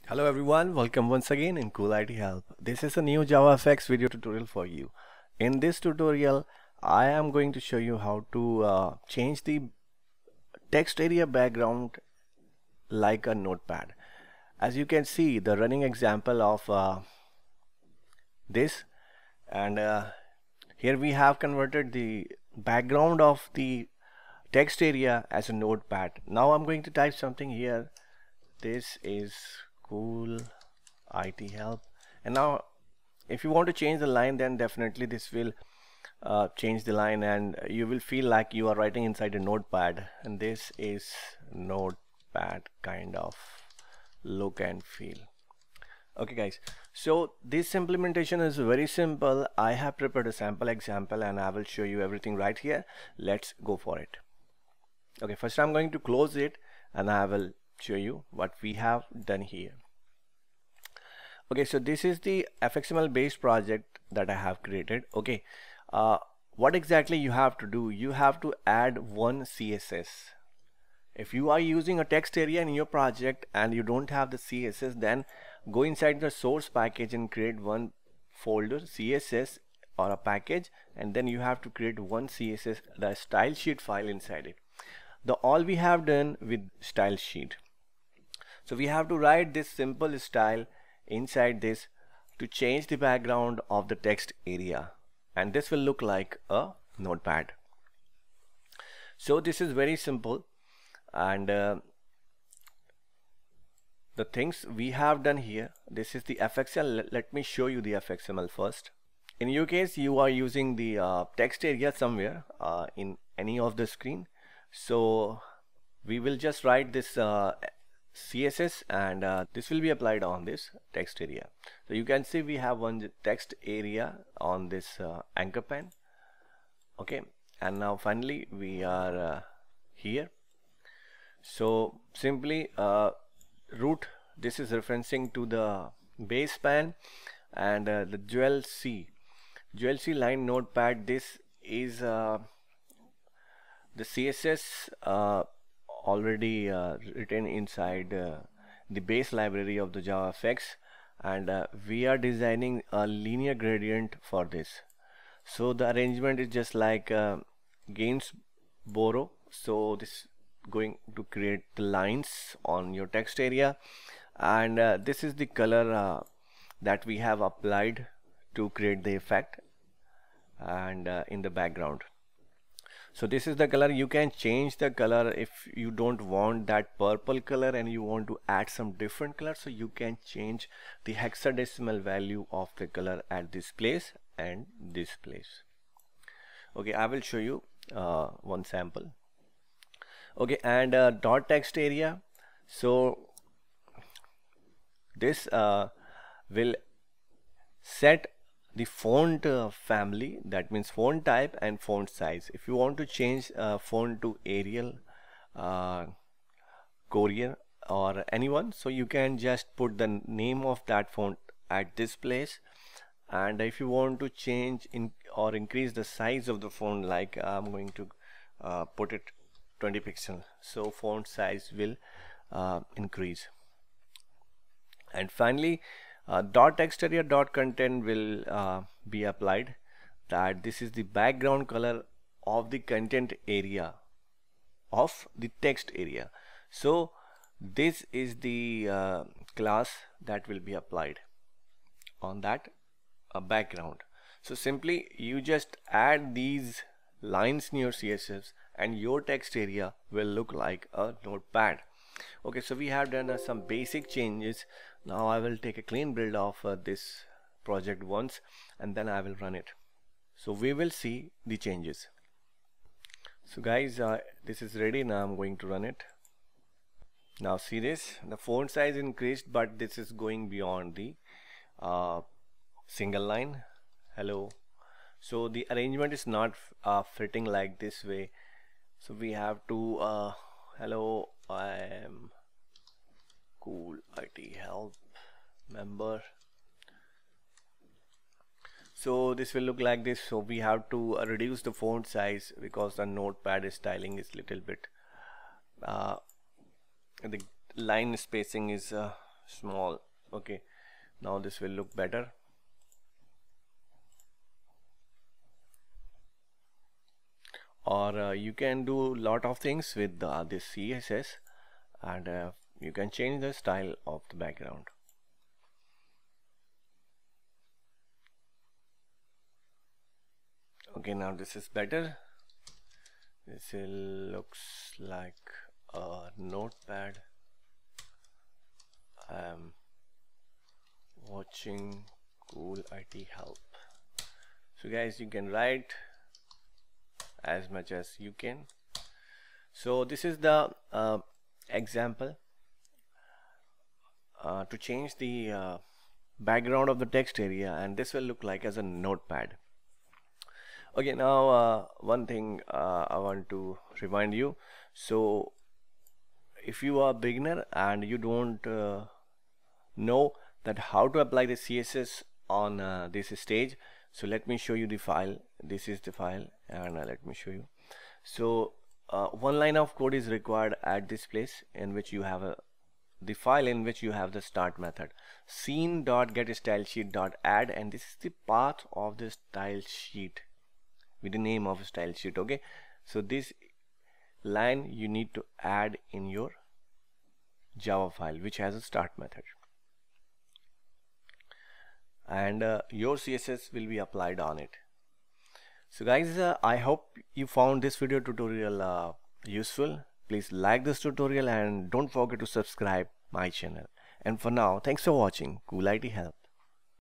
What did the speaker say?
Hello everyone, welcome once again in Cool IT Help. This is a new JavaFX video tutorial for you. In this tutorial, I am going to show you how to change the text area background like a notepad. As you can see, the running example of this, and here we have converted the background of the text area as a notepad. Now I'm going to type something here. This is Cool IT Help, and now if you want to change the line, then definitely this will change the line and you will feel like you are writing inside a notepad, and this is notepad kind of look and feel. Okay guys, so this implementation is very simple. I have prepared a sample example and I will show you everything right here. Let's go for it. Okay, first I'm going to close it and I will show you what we have done here. Okay, so this is the FXML based project that I have created. Okay, what exactly you have to do? You have to add one CSS. If you are using a text area in your project and you don't have the CSS, then go inside the source package and create one folder CSS or a package, and then you have to create one CSS, the style sheet file inside it. All we have done with style sheet. So we have to write this simple style inside this to change the background of the text area, and this will look like a notepad. So this is very simple, and the things we have done here, this is the FXML. Let me show you the FXML first. In your case, you are using the text area somewhere in any of the screen, so we will just write this CSS, and this will be applied on this text area. So you can see we have one text area on this anchor pen. Okay, and now finally we are here. So simply root, this is referencing to the base pan, and the Jewel C line notepad, this is the CSS already written inside the base library of the JavaFX, and we are designing a linear gradient for this. So the arrangement is just like Gainsborough. So this going to create the lines on your text area, and this is the color that we have applied to create the effect and in the background. So this is the color. You can change the color if you don't want that purple color and you want to add some different color, so you can change the hexadecimal value of the color at this place and this place. Okay, I will show you one sample. Okay, and dot text area, so this will set the font family, that means font type and font size. If you want to change font to Arial, Courier, or anyone, so you can just put the name of that font at this place. And if you want to change in or increase the size of the font, like I'm going to put it 20 pixels, so font size will increase. And finally, dot text area dot content will be applied, that this is the background color of the content area of the text area. So this is the class that will be applied on that background. So simply you just add these lines in your CSS and your text area will look like a notepad. Okay, so we have done some basic changes. Now I will take a clean build of this project once, and then I will run it. So we will see the changes. So guys, this is ready. Now I'm going to run it. Now see this, the font size increased, but this is going beyond the single line. Hello. So the arrangement is not fitting like this way. So we have to hello, I am Cool IT Help member. So this will look like this. So we have to reduce the font size because the notepad styling is little bit the line spacing is small. Okay, now this will look better. Or you can do lot of things with this CSS, and you can change the style of the background. Okay, now this is better. This looks like a notepad. I'm watching Cool IT Help. So guys, you can write as much as you can. So this is the example to change the background of the text area, and this will look like as a notepad. Okay, now one thing I want to remind you. So if you are a beginner and you don't know that how to apply the CSS on this stage, so let me show you the file. This is the file, and let me show you. So one line of code is required at this place, in which you have the file in which you have the start method, scene.getStyleSheet.add, and this is the path of the style sheet with the name of a style sheet. Okay, so this line you need to add in your Java file which has a start method, and your CSS will be applied on it. So guys, I hope you found this video tutorial useful. Please like this tutorial and don't forget to subscribe my channel. And for now, thanks for watching Cool IT Help.